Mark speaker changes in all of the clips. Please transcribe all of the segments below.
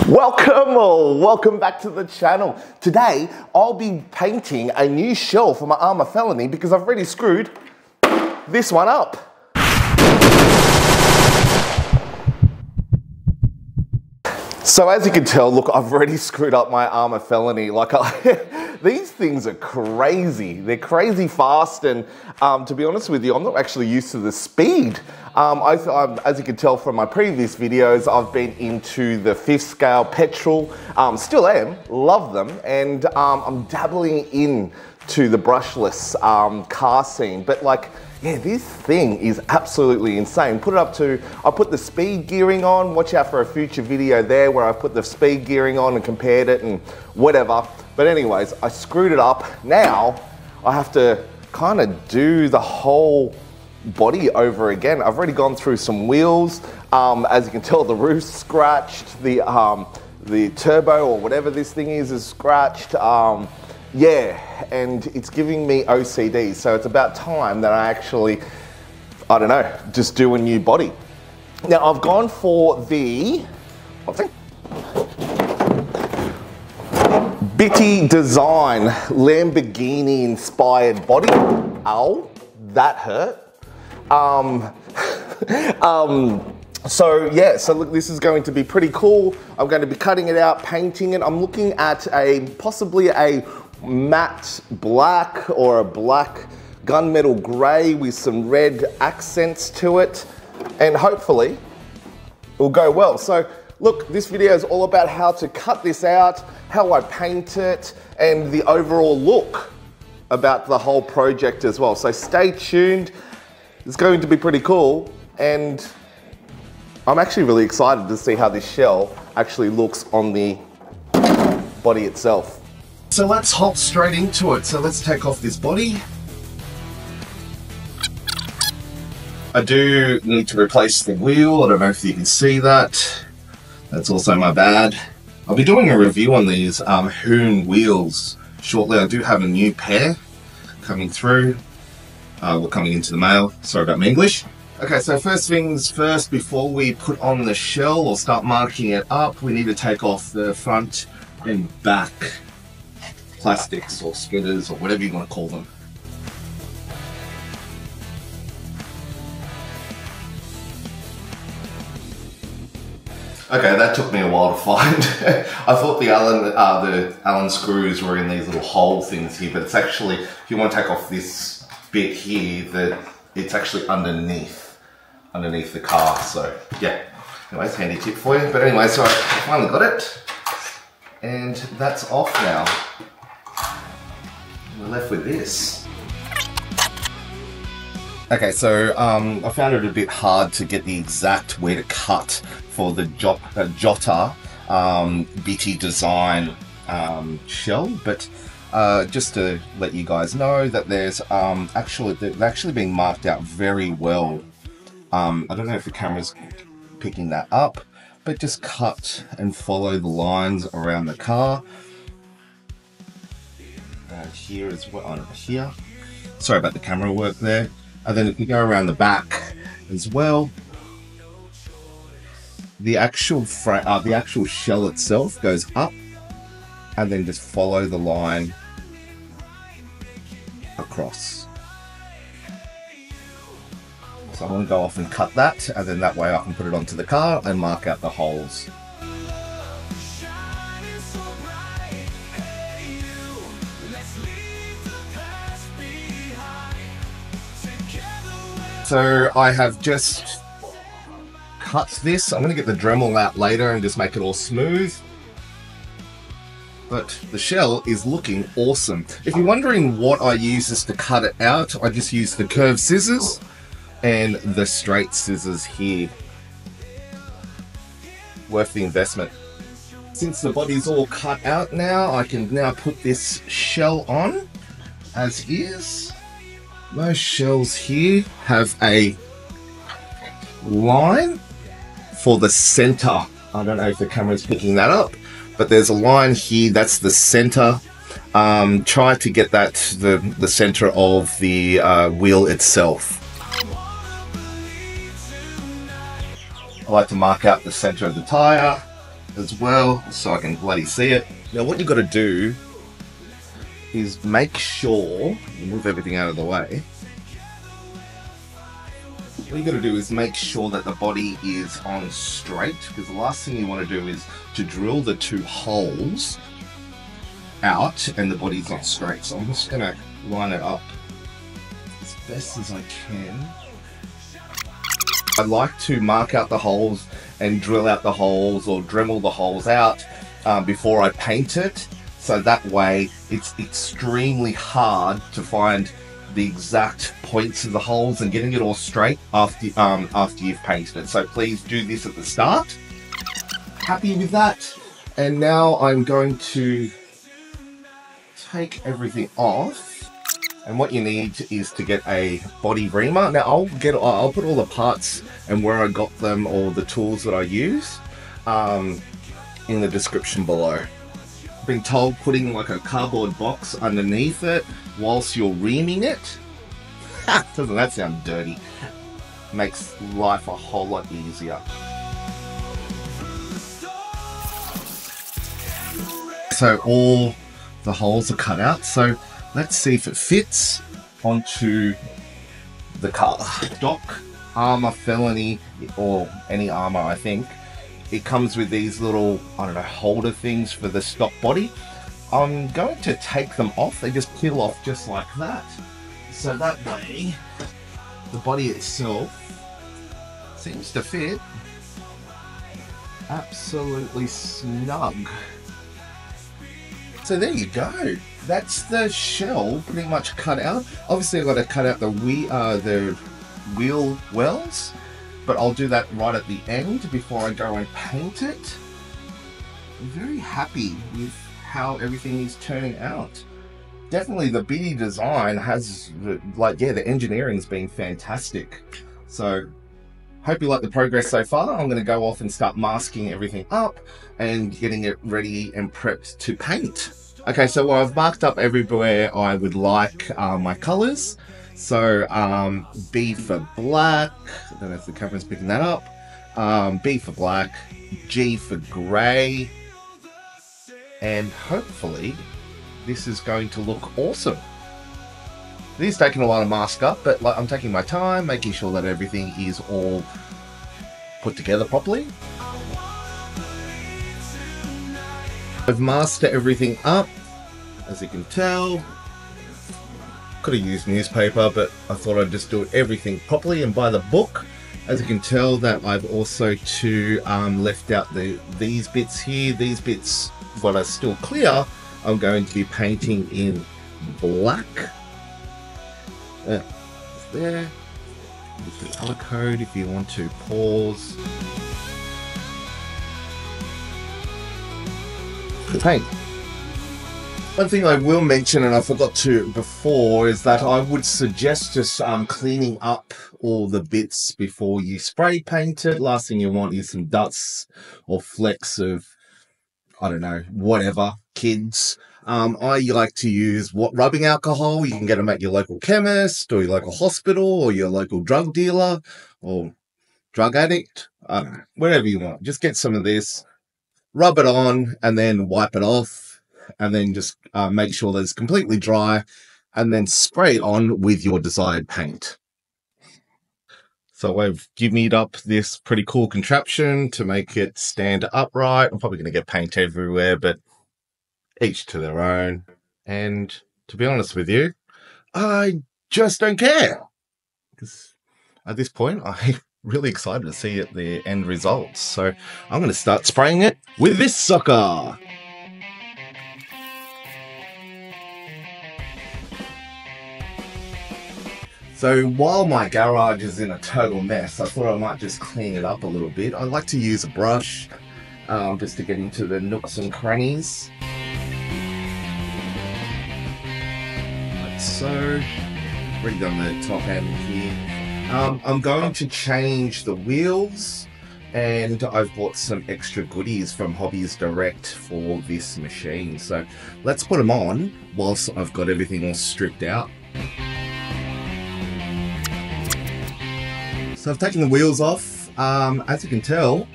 Speaker 1: Welcome or welcome back to the channel. Today, I'll be painting a new shell for my Arrma Felony because I've already screwed this one up. So as you can tell, look, I've already screwed up my Arrma Felony. Like, these things are crazy. They're crazy fast, and to be honest with you, I'm not actually used to the speed. As you can tell from my previous videos, I've been into the 5th scale petrol, still am, love them, and I'm dabbling into the brushless car scene, but like, yeah, this thing is absolutely insane. I put the speed gearing on. Watch out for a future video there where I put the speed gearing on and compared it and whatever. But anyways, I screwed it up. Now I have to kind of do the whole body over again. I've already gone through some wheels. As you can tell, the roof's scratched. The turbo or whatever this thing is scratched. Yeah, and it's giving me OCD, so it's about time that I actually, I don't know, just do a new body. Now I've gone for the, Bittydesign Lamborghini inspired body. Ow, that hurt. So yeah, so look, this is going to be pretty cool. I'm going to be cutting it out, painting it. I'm looking at possibly a matte black or a black gunmetal grey with some red accents to it, and hopefully it will go well. So look, this video is all about how to cut this out, how I paint it, and the overall look about the whole project as well. So stay tuned. It's going to be pretty cool, and I'm actually really excited to see how this shell actually looks on the body itself. So let's hop straight into it. So let's take off this body. I do need to replace the wheel. I don't know if you can see that. That's also my bad. I'll be doing a review on these Hoon wheels shortly. I do have a new pair coming through. We're coming into the mail. Sorry about my English. Okay, so first things first, before we put on the shell or start marking it up, we need to take off the front and back plastics or splitters or whatever you want to call them. Okay, that took me a while to find. I thought the Allen screws were in these little hole things here, but it's actually, if you want to take off this bit here, it's actually underneath the car. So yeah, anyways, handy tip for you. But anyway, so I finally got it, and that's off now. We're left with this. Okay, so I found it a bit hard to get the exact where to cut for the JOTA Bittydesign shell, but just to let you guys know that there's they've actually been marked out very well. I don't know if the camera's picking that up, but just cut and follow the lines around the car. Here as well, here. Sorry about the camera work there. And then if you go around the back as well, the actual shell itself goes up, and then just follow the line across. So I'm going to go off and cut that, and then that way I can put it onto the car and mark out the holes. So I have just cut this. I'm going to get the Dremel out later and just make it all smooth. But the shell is looking awesome. If you're wondering what I use to cut it out, I just use the curved scissors and the straight scissors here. Worth the investment. Since the body's all cut out now, I can now put this shell on as is. Most shells here have a line for the center. I don't know if the camera's picking that up, but there's a line here, that's the center. Try to get that the center of the wheel itself. I like to mark out the center of the tire as well, so I can bloody see it. Now what you've got to do is make sure, move everything out of the way. What you got to do is make sure that the body is on straight, because the last thing you want to do is to drill the 2 holes out and the body's not straight. So I'm just going to line it up as best as I can. I like to mark out the holes and drill out the holes or Dremel the holes out before I paint it. So that way it's extremely hard to find the exact points of the holes and getting it all straight after you've painted it. So please do this at the start. Happy with that. And now I'm going to take everything off. And what you need is to get a body reamer. Now I'll put all the parts and where I got them, or the tools that I use, in the description below. I've been told putting like a cardboard box underneath it whilst you're reaming it. Doesn't that sound dirty? Makes life a whole lot easier. So all the holes are cut out. So let's see if it fits onto the car. Stock Arrma Felony, or any Arrma, I think. It comes with these little, I don't know, holder things for the stock body. I'm going to take them off. They just peel off just like that. So that way, the body itself seems to fit absolutely snug. So there you go. That's the shell pretty much cut out. Obviously I've got to cut out the wheel wells, but I'll do that right at the end before I go and paint it. I'm very happy with how everything is turning out. Definitely the Bittydesign has, the engineering's been fantastic. So hope you like the progress so far. I'm going to go off and start masking everything up and getting it ready and prepped to paint. Okay, so I've marked up everywhere I would like my colors. So B for black, I don't know if the camera's picking that up. B for black, G for gray, and hopefully this is going to look awesome. It is taking a while to mask up, but I'm taking my time, making sure that everything is all put together properly. I've masked everything up, as you can tell. Could have used newspaper, but I thought I'd just do everything properly and by the book. As you can tell, that I've also left out these bits here. These bits, what are still clear, I'm going to be painting in black. There. With the color code if you want to pause. Paint. One thing I will mention, and I forgot to before, is that I would suggest just cleaning up all the bits before you spray paint it. Last thing you want is some dust or flecks of, I don't know, whatever, kids. I like to use rubbing alcohol. You can get them at your local chemist or your local hospital or your local drug dealer or drug addict. I don't know, whatever you want. Just get some of this, rub it on, and then wipe it off, and then just make sure that it's completely dry, and then spray it on with your desired paint. So I've gimmied up this pretty cool contraption to make it stand upright. I'm probably going to get paint everywhere, but each to their own. And to be honest with you, I just don't care. Because at this point, I'm really excited to see the end results. So I'm going to start spraying it with this sucker. So while my garage is in a total mess, I thought I might just clean it up a little bit. I like to use a brush just to get into the nooks and crannies. Like so. Already done the top end here. I'm going to change the wheels, and I've bought some extra goodies from Hobbies Direct for this machine. So let's put them on whilst I've got everything all stripped out. So I've taken the wheels off. As you can tell,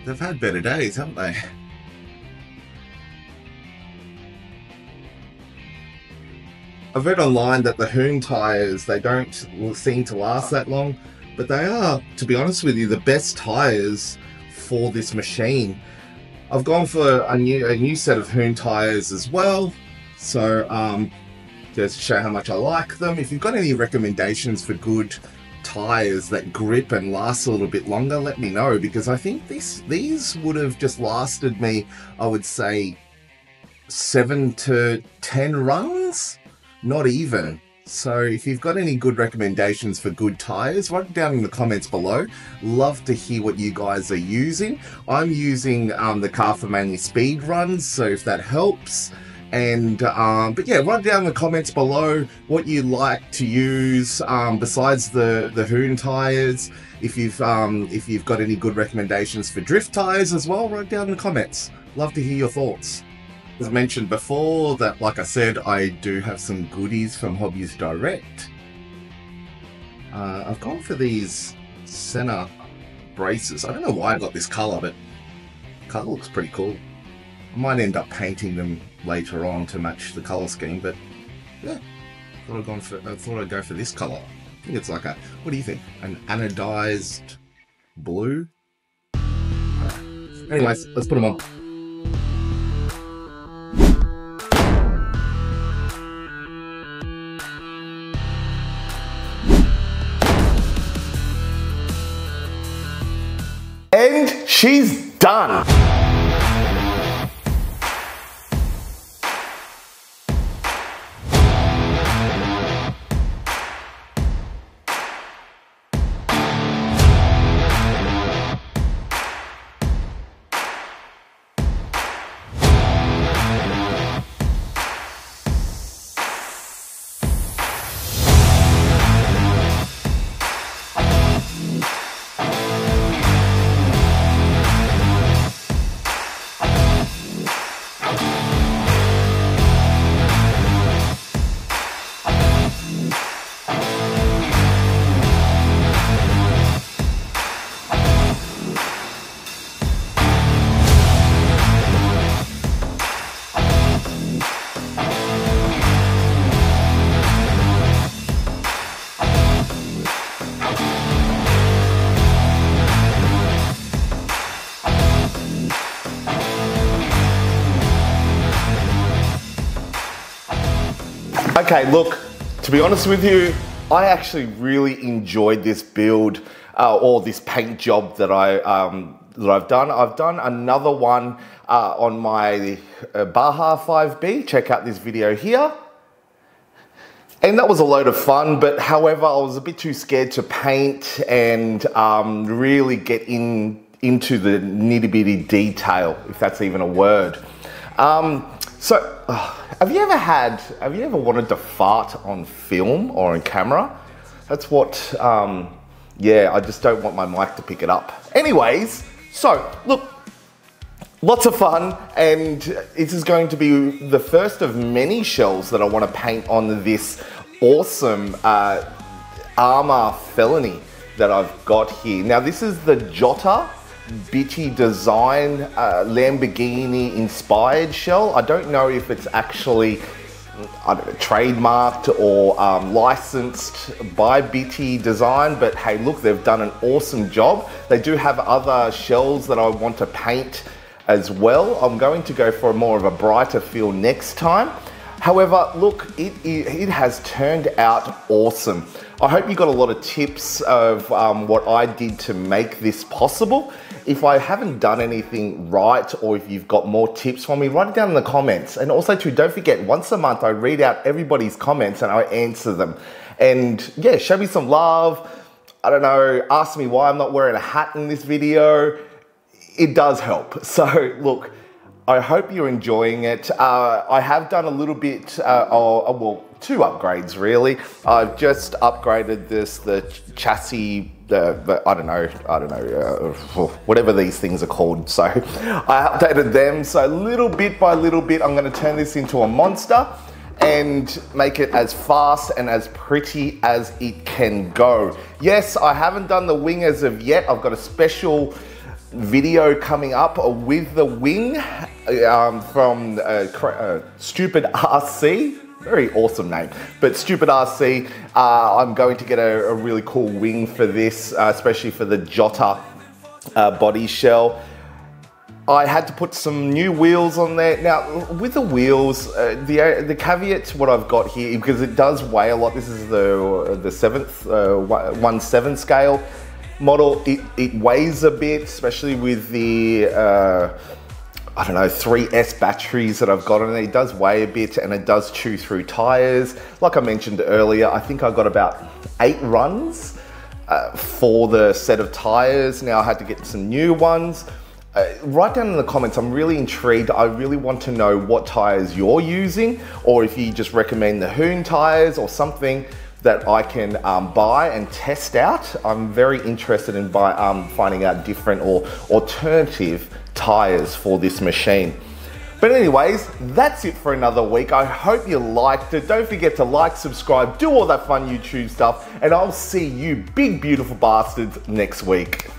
Speaker 1: they've had better days, haven't they? I've read online that the Hoon tyres, they don't seem to last that long, but they are, to be honest with you, the best tyres for this machine. I've gone for a new set of Hoon tyres as well, so just to show how much I like them. If you've got any recommendations for good tyres that grip and last a little bit longer, let me know, because I think these would have just lasted me, I would say, 7 to 10 runs. Not even. So if you've got any good recommendations for good tyres, write it down in the comments below. Love to hear what you guys are using. I'm using the car for mainly speed runs, so if that helps. And but yeah, write down in the comments below what you like to use besides the Hoon tyres. If you've got any good recommendations for drift tyres as well, write down in the comments. Love to hear your thoughts. As mentioned before, that, like I said, I do have some goodies from Hobbies Direct. I've gone for these center braces. I don't know why I got this colour, but the colour looks pretty cool. I might end up painting them later on to match the colour scheme, but yeah, I thought I'd go for this colour. I think it's like a, what do you think? An anodized blue? Anyways, let's put them on. And she's done. Okay, look, to be honest with you, I actually really enjoyed this build or this paint job that I've done. I've done another one on my Baja 5B. Check out this video here. And that was a load of fun, but however, I was a bit too scared to paint and really get into the nitty-bitty detail, if that's even a word. Have you ever wanted to fart on film or on camera? That's what, yeah, I just don't want my mic to pick it up. Anyways, so look, lots of fun, and this is going to be the first of many shells that I want to paint on this awesome Arrma Felony that I've got here. Now this is the JOTA Bittydesign Lamborghini inspired shell. I don't know if it's actually trademarked or licensed by Bittydesign, but hey, look, they've done an awesome job. They do have other shells that I want to paint as well. I'm going to go for more of a brighter feel next time. However, look, it has turned out awesome. I hope you got a lot of tips of what I did to make this possible. If I haven't done anything right, or if you've got more tips for me, write it down in the comments. And also too, don't forget, once a month I read out everybody's comments and I answer them. And yeah, show me some love. I don't know, ask me why I'm not wearing a hat in this video. It does help. So look, I hope you're enjoying it. I have done a little bit, well, 2 upgrades really. I've just upgraded the chassis, I don't know, whatever these things are called. So I updated them. So little bit by little bit, I'm gonna turn this into a monster and make it as fast and as pretty as it can go. Yes, I haven't done the wing as of yet. I've got a special video coming up with the wing from Stupid RC. Very awesome name, but Stupid RC. I'm going to get a really cool wing for this, especially for the JOTA body shell. I had to put some new wheels on there. Now, with the wheels, the caveat to what I've got here, because it does weigh a lot. This is the 1/7 scale model. It weighs a bit, especially with the I don't know, 3S batteries that I've got on it. It does weigh a bit and it does chew through tires. Like I mentioned earlier, I think I got about 8 runs for the set of tires. Now I had to get some new ones. Write down in the comments, I'm really intrigued. I really want to know what tires you're using, or if you just recommend the Hoon tires or something that I can buy and test out. I'm very interested in finding out different or alternative tires for this machine. But anyways, that's it for another week. I hope you liked it. Don't forget to like, subscribe, do all that fun YouTube stuff, and I'll see you big beautiful bastards next week.